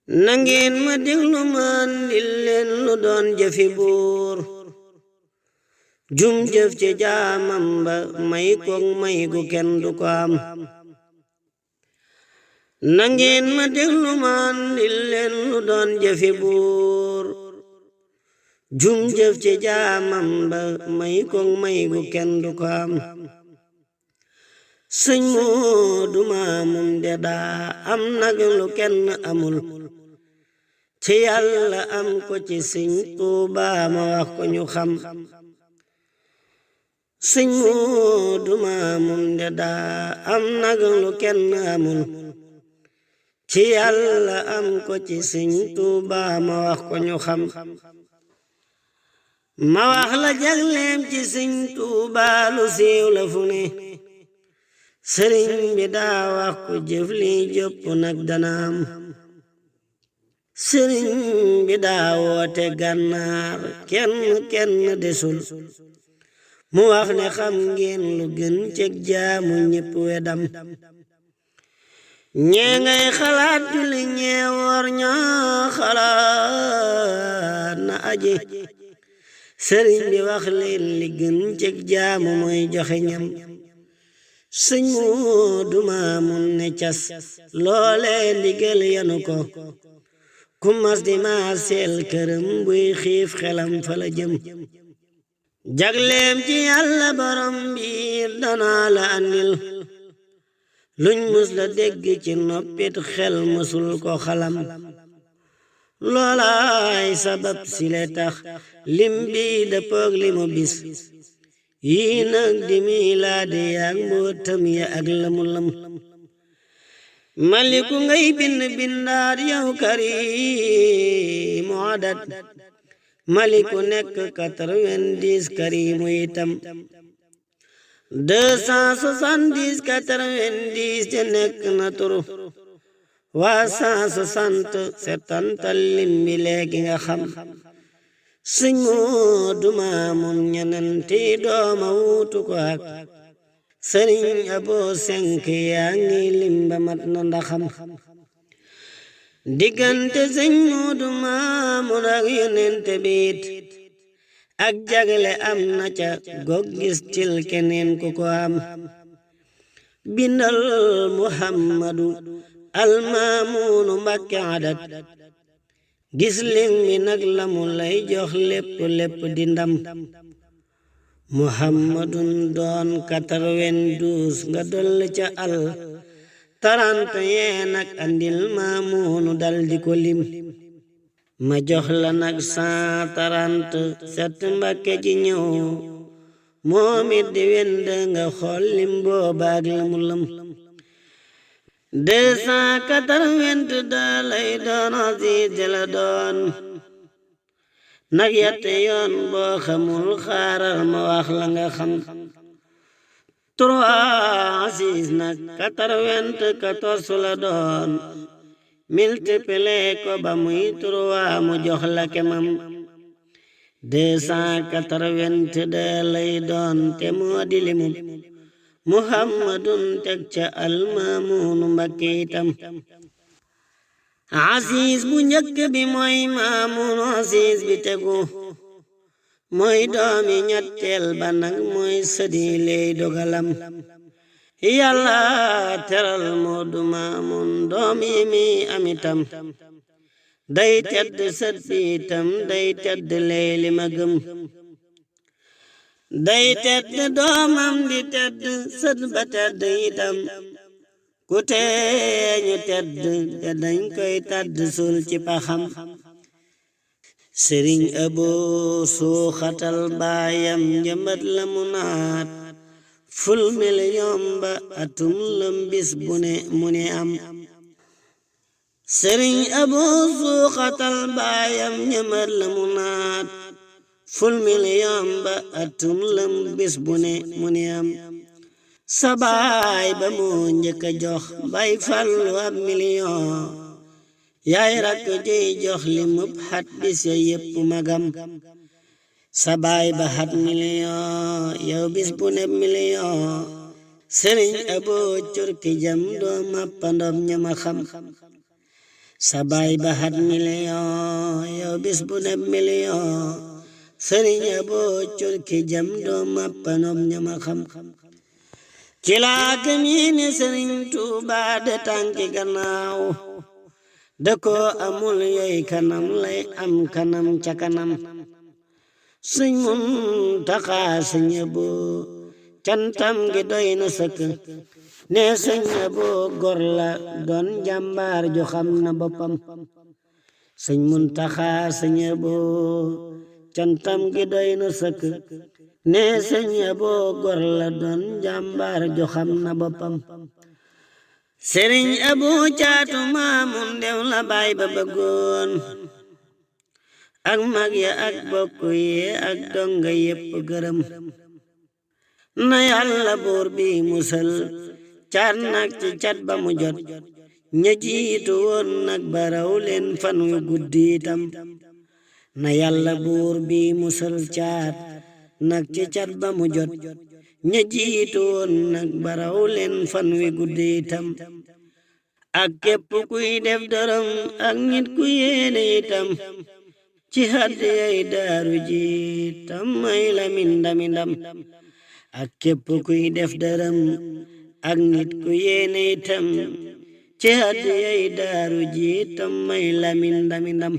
nangeen ma déglu man dil leen lu doon jëfi buur jum jëf ci jaamam ba may koog may gu kenn du ko am nangeen ma déglu man dil leen lu doon jëfi buur jum jëf ci jaamam ba may koog may gu kenn du ko am sëñ Moodu Maamum de daa am nag lu kenn amul ci Yàlla am ko ci sëñ Tuubaa ma wax ko ñu xam sëñ Moodu Maamum de daa am nag lu kenn amul ci Yàlla am ko ci sëñ Tuubaa ma wax ko ñu xam ma wax la jagleem ci sëñ Tuubaa lu siiw la fu ne sëriñ bi daa wax ku jëf li jëpp nag danaam sëriñ bi daa woote gànnaar kenn desul mu wax ne xam ngeen lu gën ceg jaamu ñépp wedam ñee ngay xalaat julli ñee woor ñaa xalaat na aji sëriñ bi wax leen li gën ceg jaamu mooy joxe ñam sëñ Moodu Maamun ne cas loole ndigal yanu ko ku mas di maaseel këram buy xiif xelam fa la jëm jagleem ci Yàlla borom biir danaa la andil luñ mus la dégg ci noppit xel musul ko xalam loolaay sabab si le tax lim bi dëppoog limu bis yii nag di milaade yaak mbootam ya ak lamu-lam maliku ngay bind bindaat yow karimu adat maliku nekk 90 karimu itam 270 90 te nekk na turu waa 160 setantal lim bi léegi nga xam sëñ Moodu Maamun ñenanti dooma wuutu ko ak sëriñ Aboo Senk yaa ngi limba mat na ndaxam diggante sëñ Moodu Maamun ak yonente biit ak jagle am na ca gog gis til keneen ku ko am bindal Muhammadu almaamunu Mbàkke adat gis leen mi nag lamu lay jox lépp di ndam Muhammadun doon 92 nga dolli ca al 31 nag andil Maamunu dal di ko lim ma jox la nag 137 Mbàkke ji ñëw moomit di wend nga xool lim booba ak lamu lam 282 lay doon Aziz la doon nag yette yoon boo xamul xaaral ma wax la nga xam 3 Aziz nag 94 la doon multiplier ko ba muy 3 mu jox la kemam 282 lay doon te moo di limu Muhammadun teg ca almaamunu Mbàkke itam Aziz bu njëkk bi mooy Maamunu Aziz bi tegu mooy doomi ñetteel ba nag mooy sëdi ley dogalam Yàlla teral Moodu Maamun doom yi mi amitam day tedd sët bi itam day tedd ley li ma gëm day tedd doomam di tedd sët ba tedd itam ku teeñu tedd te dañ koy tàdd sul ci paxam sëriñ Aboo suuxatal baayam njëmbat la mu naat ful million ba atum lam bis bu ne mu ne am sëriñ Aboo suuxatal baayam njëmbat la mu naat ful million ba atum lam bis bu ne mu ne am sa baay ba moo njëkk a jox bay Fallu ab million yaay rakk jiy jox li mub xat bis ya yépp magam sa baay ba xat million yow bis bu ne million sëriñ Aboo curki jam doo mappandom ñama xam sa baay ba xat million yow bis bu ne million sëriñ Abo curki jam doo mappanom ñama xam ci laa gëmii ni sëriñ Tuuba de tànki gannaaw da ko amul yoy kanam lay am kanam ca kanam sëñ Muntaxa sëñ Abo cantam gi doy na sëkk ne sëñ Abo gor la doon jàmbaar ju xam na boppam sëñ Muntaxa sëñ Abo cantam gi doy na sëkk ne sëñ Abo gor la doon jàmbaar ju xam na boppam sëriñ Abo caatu maamun ndew la baay ba bëggoon ak mag ya ak bokk yi ak donga yépp gërëm na Yàlla buur bi musal caat nag ci cat ba mu jot ña jiitu woon nag baraw leen fan yu guddi itam na Yàlla buur bi musal caat nag ci cat ba mu jot ña jiitu woon nag baraw leen fan wi guddi itam ak képp kuy def dërëm ak nit ku yéene itam ci haddiyay daaru ji tam may la mindam ak képp kuy def dërëm ak nit ku yéene itam ci haddiyay daaru ji tam may la mindam